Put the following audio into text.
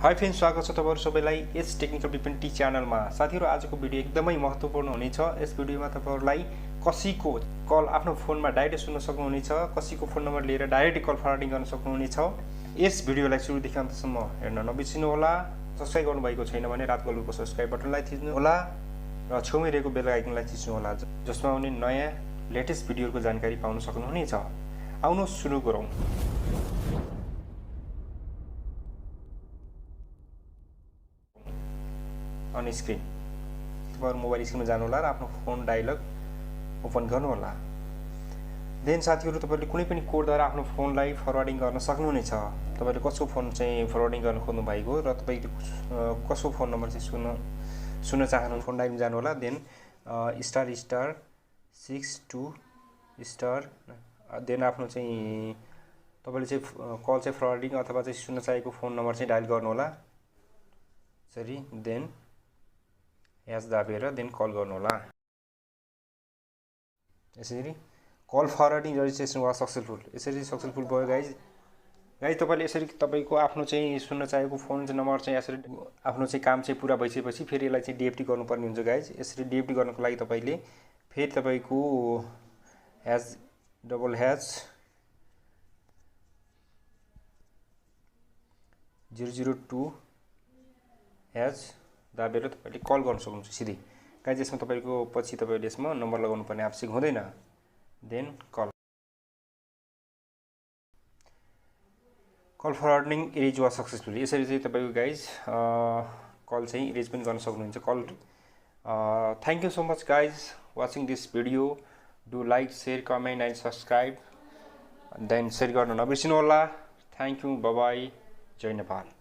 High friends, स्वागत छ तपाईहरु सबैलाई यस टेक्निकल बिपिन टी च्यानलमा। साथीहरु, आजको भिडियो एकदमै महत्त्वपूर्ण हुनेछ। यस भिडियोमा तपाईहरुलाई कसैको कल आफ्नो फोनमा डाइरेक्ट सुन्न सक्नुहुनेछ, कसैको फोन नम्बर लिएर डाइरेक्ट कल फरवर्डिङ गर्न सक्नुहुनेछ। यस भिडियोलाई सुरुदेखि अन्तसम्म हेर्न नबिर्सिनु होला। सब्स्क्राइब गर्नुभएको छैन भने रातको लुको सब्स्क्राइब बटनलाई थिच्नु होला र छेउमै रहेको बेल आइकनलाई थिच्नु होला, जसमा आउने नयाँ लेटेस्ट भिडियोको जानकारी पाउन सक्नुहुनेछ। आउनुहोस् सुरु गरौँ। अन स्क्रिन तपाईहरु मोबाइल स्क्रिनमा जानु होला र आफ्नो फोन डायलग ओपन गर्नु होला। देन साथीहरु, तपाईहरुले कुनै पनि कोडद्वारा आफ्नो फोनलाई फरवर्डिङ गर्न सक्नुहुनेछ। तपाईले कसको फोन चाहिँ फरवर्डिङ गर्न खोज्नु भएको र तपाईले कसको फोन नम्बर चाहिँ सुन्न चाहनुहुन्छ, फोन डायलमा जानु होला। देन **62* देन आफ्नो चाहिँ तपाईले चाहिँ कल चाहिँ फरवर्डिङ अथवा चाहिँ सुन्न चाहेको फोन नम्बर चाहिँ डायल गर्नु होला। सरी, देन ह्यास दाबेर देन कल गर्नु होला। यसरी call forwarding registration was successful, यसरी सक्सेसफुल भयो गाइज। तपाईले यसरी तपाईको आफ्नो चाहिँ सुन्न चाहेको फोन नम्बर चाहिँ यसरी आफ्नो चाहिँ काम चाहिँ पुरा भइसकेपछि फेरि यसलाई चाहिँ डिएफटी गर्नुपर्ने हुन्छ गाइज। यसरी डिएफटी गर्नको लागि तपाईले फेरि तपाईको ##002# दाबेर तपाईले कल गर्न सक्नुहुन्छ सिधै गाइज। यसमा तपाईको पछि तपाईले यसमा नम्बर लगाउनु पर्ने आवश्यक हुँदैन। देन कल फरवर्डिङ इरेज वा सक्सेसफुल, यसरी चाहिँ तपाईको गाइज कल चाहिँ इरेज पनि गर्न सक्नुहुन्छ। Thank you so much guys watching this video. Do like, share, comment and subscribe. Then share गर्न नबिर्सिनु होला। थ्याङ्क यू, बाइ बाइ, जय नेपाल।